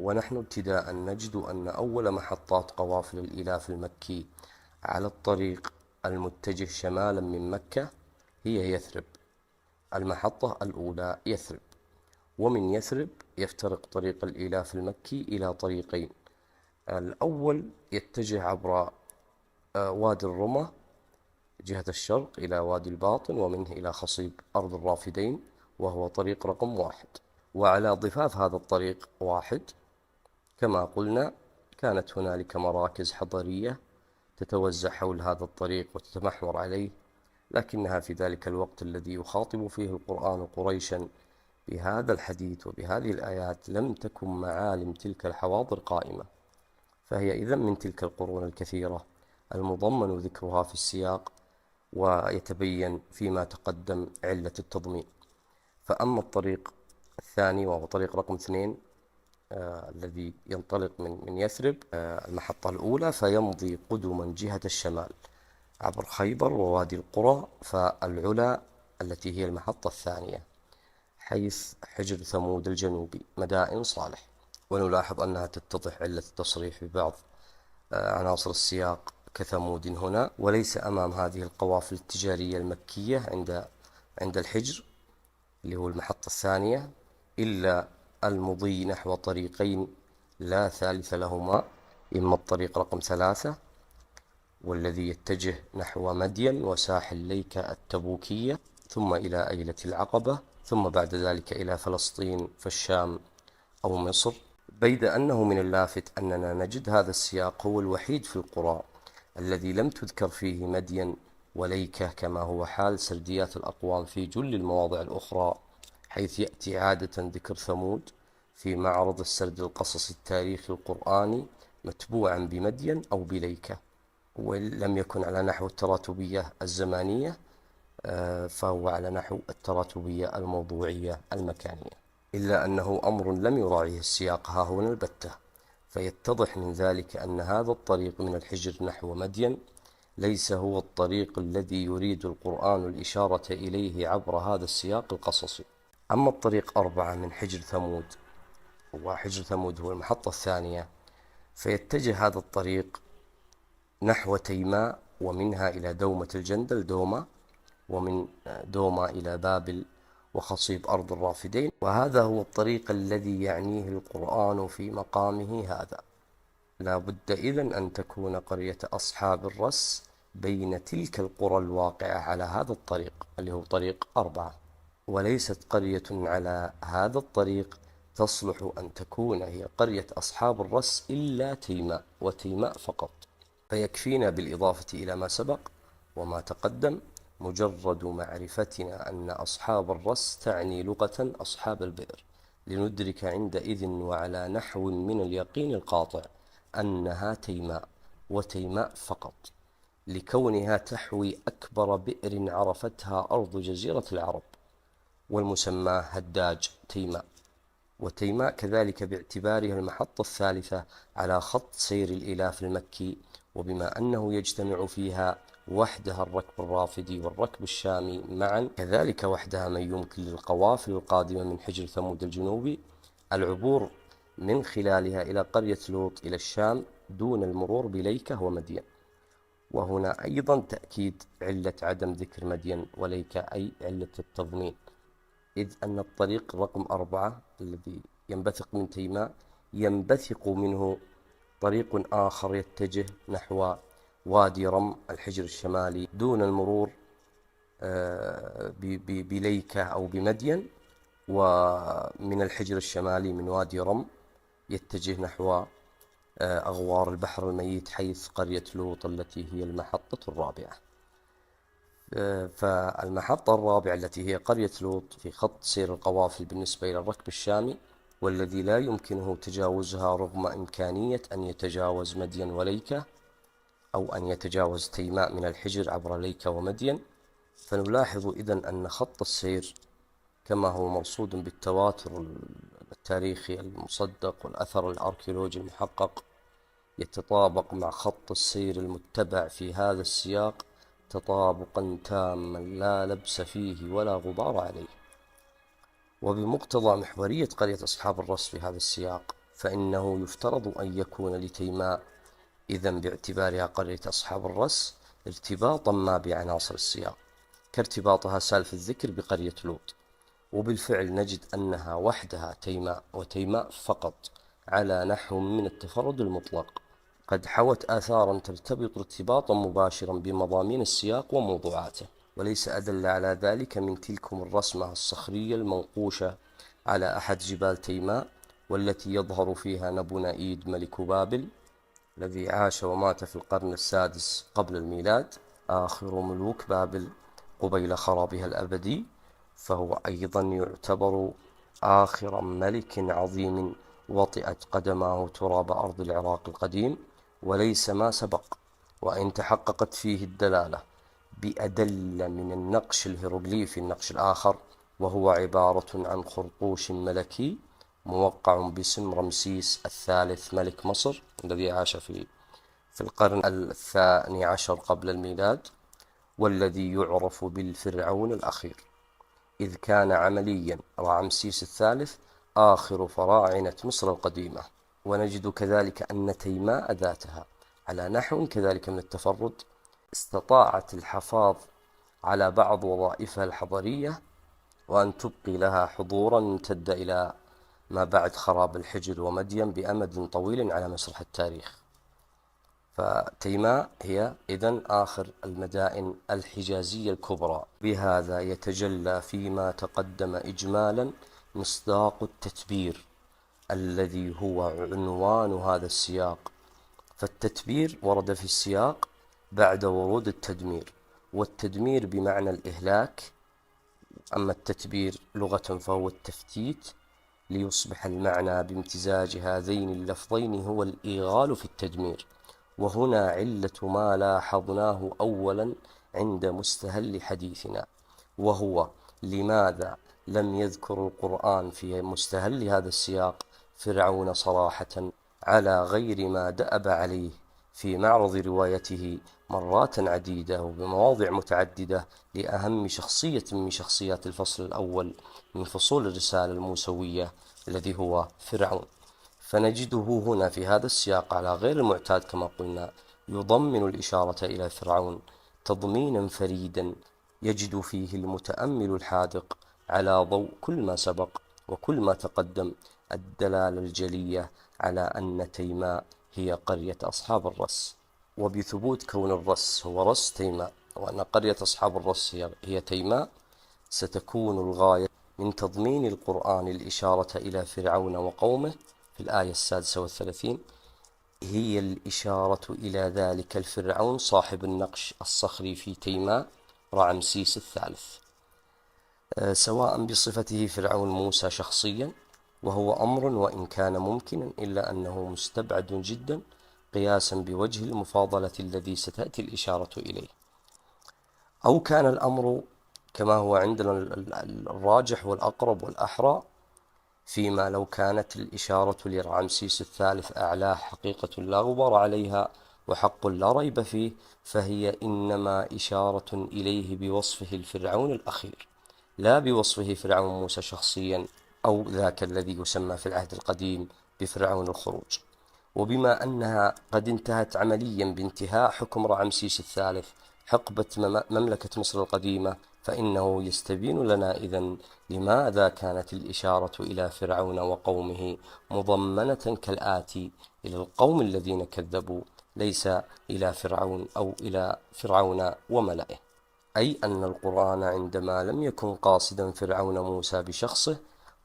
ونحن ابتداء نجد أن أول محطات قوافل الإيلاف المكي على الطريق المتجه شمالا من مكة هي يثرب. المحطة الأولى يثرب، ومن يثرب يفترق طريق الإيلاف المكي إلى طريقين. الأول يتجه عبر وادي الرمة جهة الشرق إلى وادي الباطن، ومنه إلى خصيب أرض الرافدين، وهو طريق رقم 1. وعلى ضفاف هذا الطريق 1 كما قلنا كانت هنالك مراكز حضرية تتوزع حول هذا الطريق وتتمحور عليه، لكنها في ذلك الوقت الذي يخاطب فيه القرآن قريشا بهذا الحديث وبهذه الآيات لم تكن معالم تلك الحواضر قائمة، فهي إذن من تلك القرون الكثيرة المضمن ذكرها في السياق، ويتبين فيما تقدم علة التضمين. فأما الطريق الثاني وهو طريق رقم 2 الذي ينطلق من يثرب المحطة الأولى، فيمضي قدما جهة الشمال عبر خيبر ووادي القرى، فالعلا التي هي المحطة الثانية حيث حجر ثمود الجنوبي مدائن صالح. ونلاحظ أنها تتضح علة التصريح ببعض عناصر السياق كثمود هنا، وليس أمام هذه القوافل التجارية المكية عند الحجر اللي هو المحطة الثانية إلا المضي نحو طريقين لا ثالث لهما، إما الطريق رقم 3 والذي يتجه نحو مدين وساحل ليكا التبوكية، ثم إلى أيلة العقبة، ثم بعد ذلك إلى فلسطين فالشام أو مصر. بيد أنه من اللافت أننا نجد هذا السياق هو الوحيد في القرآن الذي لم تذكر فيه مدين وليكة، كما هو حال سرديات الأقوام في جل المواضع الأخرى، حيث يأتي عادة ذكر ثمود في معرض السرد القصصي التاريخي القرآني متبوعا بمدين أو بليكة، ولم يكن على نحو التراتبية الزمانية، فهو على نحو التراتبية الموضوعية المكانية، إلا أنه أمر لم يراعيه السياق ها هنا البتة. فيتضح من ذلك أن هذا الطريق من الحجر نحو مدين ليس هو الطريق الذي يريد القرآن الإشارة إليه عبر هذا السياق القصصي. أما الطريق 4 من حجر ثمود، وحجر ثمود هو المحطة الثانية، فيتجه هذا الطريق نحو تيماء، ومنها إلى دومة الجندل دوما، ومن دوما إلى بابل وخصيب أرض الرافدين. وهذا هو الطريق الذي يعنيه القرآن في مقامه هذا. لا بد إذن أن تكون قرية أصحاب الرس بين تلك القرى الواقعة على هذا الطريق اللي هو طريق 4، وليست قرية على هذا الطريق تصلح أن تكون هي قرية أصحاب الرس إلا تيماء، وتيماء فقط. فيكفينا بالإضافة إلى ما سبق وما تقدم مجرد معرفتنا أن أصحاب الرس تعني لغة أصحاب البئر، لندرك عندئذ وعلى نحو من اليقين القاطع أنها تيماء، وتيماء فقط، لكونها تحوي أكبر بئر عرفتها أرض جزيرة العرب، والمسمى هداج تيماء. وتيماء كذلك باعتبارها المحطة الثالثة على خط سير الإيلاف المكي، وبما أنه يجتمع فيها وحدها الركب الرافدي والركب الشامي معا، كذلك وحدها من يمكن للقوافل القادمة من حجر ثمود الجنوبي العبور من خلالها إلى قرية لوط إلى الشام دون المرور بليكة ومدين. وهنا أيضا تأكيد علة عدم ذكر مدين وليكة، أي علة التضمين، إذ أن الطريق رقم 4 الذي ينبثق من تيماء ينبثق منه طريق آخر يتجه نحو وادي رم الحجر الشمالي دون المرور بليكة أو بمدين، ومن الحجر الشمالي من وادي رم يتجه نحو أغوار البحر الميت حيث قرية لوط التي هي المحطة الرابعة. فالمحطة الرابعة التي هي قرية لوط في خط سير القوافل بالنسبة إلى الركب الشامي، والذي لا يمكنه تجاوزها رغم إمكانية أن يتجاوز مدين وليكة، أو أن يتجاوز تيماء من الحجر عبر ليكة ومدين. فنلاحظ إذن أن خط السير كما هو مرصود بالتواتر التاريخي المصدق والأثر الأركيولوجي المحقق يتطابق مع خط السير المتبع في هذا السياق تطابقا تاما لا لبس فيه ولا غبار عليه. وبمقتضى محورية قرية أصحاب الرس في هذا السياق، فإنه يفترض أن يكون لتيماء إذن باعتبارها قرية أصحاب الرس ارتباطا ما بعناصر السياق كارتباطها سالف الذكر بقرية لوط. وبالفعل نجد أنها وحدها تيماء وتيماء فقط على نحو من التفرد المطلق قد حوت آثارا ترتبط ارتباطا مباشرا بمضامين السياق وموضوعاته، وليس أدل على ذلك من تلكم الرسمة الصخرية المنقوشة على أحد جبال تيماء، والتي يظهر فيها نبو نائيد ملك بابل الذي عاش ومات في القرن السادس قبل الميلاد، آخر ملوك بابل قبيل خرابها الأبدي، فهو أيضا يعتبر آخر ملك عظيم وطئت قدماه تراب أرض العراق القديم، وليس ما سبق، وإن تحققت فيه الدلالة بأدل من النقش الهيروغليفي النقش الآخر، وهو عبارة عن خرطوش ملكي موقع باسم رمسيس الثالث ملك مصر الذي عاش في القرن الثاني عشر قبل الميلاد، والذي يعرف بالفرعون الأخير، إذ كان عمليا رمسيس الثالث آخر فراعنة مصر القديمة. ونجد كذلك أن تيماء ذاتها على نحو كذلك من التفرد استطاعت الحفاظ على بعض وظائفها الحضارية، وأن تبقي لها حضورا امتد إلى ما بعد خراب الحجر ومدين بأمد طويل على مسرح التاريخ. فتيماء هي إذن آخر المدائن الحجازية الكبرى. بهذا يتجلى فيما تقدم إجمالا مصداق التتبير الذي هو عنوان هذا السياق. فالتتبير ورد في السياق بعد ورود التدمير، والتدمير بمعنى الإهلاك، أما التتبير لغة فهو التفتيت، ليصبح المعنى بامتزاج هذين اللفظين هو الإيغال في التدمير. وهنا علة ما لاحظناه أولا عند مستهل حديثنا، وهو لماذا لم يذكر القرآن في مستهل هذا السياق فرعون صراحة على غير ما دأب عليه في معرض روايته مرات عديدة وبمواضع متعددة لأهم شخصية من شخصيات الفصل الأول من فصول الرسالة الموسوية الذي هو فرعون. فنجده هنا في هذا السياق على غير المعتاد كما قلنا يضمن الإشارة إلى فرعون تضمينا فريدا يجد فيه المتأمل الحاذق على ضوء كل ما سبق وكل ما تقدم الدلالة الجلية على أن تيماء هي قرية أصحاب الرس، وبثبوت كون الرس هو رس تيماء وأن قرية أصحاب الرس هي تيماء، ستكون الغاية من تضمين القرآن الإشارة إلى فرعون وقومه في الآية 36 هي الإشارة إلى ذلك الفرعون صاحب النقش الصخري في تيماء رعمسيس الثالث، سواء بصفته فرعون موسى شخصيا، وهو أمر وإن كان ممكنا إلا أنه مستبعد جدا قياسا بوجه المفاضلة الذي ستأتي الإشارة إليه، أو كان الأمر كما هو عندنا الراجح والأقرب والأحرى فيما لو كانت الإشارة لرعمسيس الثالث أعلاه حقيقة لا غبار عليها وحق لا ريب فيه، فهي إنما إشارة إليه بوصفه الفرعون الأخير، لا بوصفه فرعون موسى شخصيا أو ذاك الذي يسمى في العهد القديم بفرعون الخروج. وبما أنها قد انتهت عمليا بانتهاء حكم رعمسيس الثالث حقبة مملكة مصر القديمة، فإنه يستبين لنا إذن لماذا كانت الإشارة إلى فرعون وقومه مضمنة كالآتي: إلى القوم الذين كذبوا، ليس إلى فرعون أو إلى فرعون وملئه. أي أن القرآن عندما لم يكن قاصدا فرعون موسى بشخصه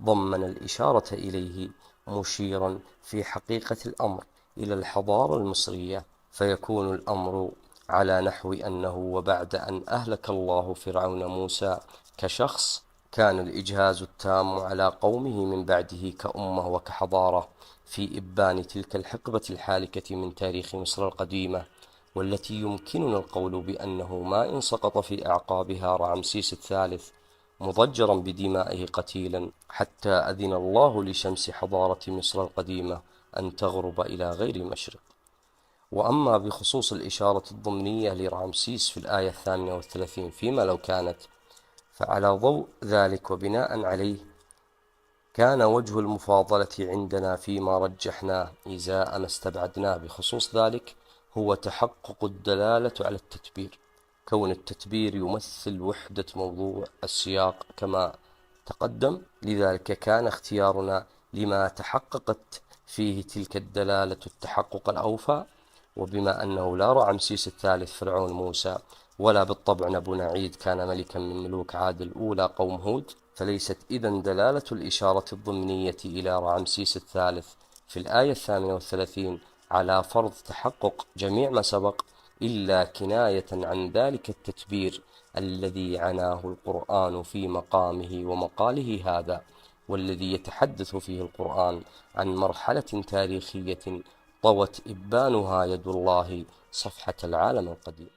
ضمن الإشارة إليه مشيرا في حقيقة الأمر إلى الحضارة المصرية، فيكون الأمر على نحو أنه وبعد أن أهلك الله فرعون موسى كشخص كان الإجهاز التام على قومه من بعده كأمة وكحضارة في إبان تلك الحقبة الحالكة من تاريخ مصر القديمة، والتي يمكننا القول بأنه ما إن سقط في أعقابها رعمسيس الثالث مضجرا بدمائه قتيلا حتى أذن الله لشمس حضارة مصر القديمة أن تغرب إلى غير المشرق. وأما بخصوص الإشارة الضمنية لرعمسيس في الآية 38 فيما لو كانت، فعلى ضوء ذلك وبناء عليه كان وجه المفاضلة عندنا فيما رجحناه إزاء ما استبعدناه بخصوص ذلك هو تحقق الدلالة على التتبير، كون التتبير يمثل وحدة موضوع السياق كما تقدم، لذلك كان اختيارنا لما تحققت فيه تلك الدلالة التحقق الأوفى. وبما أنه لا رعمسيس الثالث فرعون موسى ولا بالطبع نبو نعيد كان ملكا من ملوك عاد الأولى قوم هود، فليست إذن دلالة الإشارة الضمنية إلى رعمسيس الثالث في الآية 38 على فرض تحقق جميع ما سبق إلا كناية عن ذلك التتبير الذي عناه القرآن في مقامه ومقاله هذا، والذي يتحدث فيه القرآن عن مرحلة تاريخية طوت إبانها يد الله صفحة العالم القديم.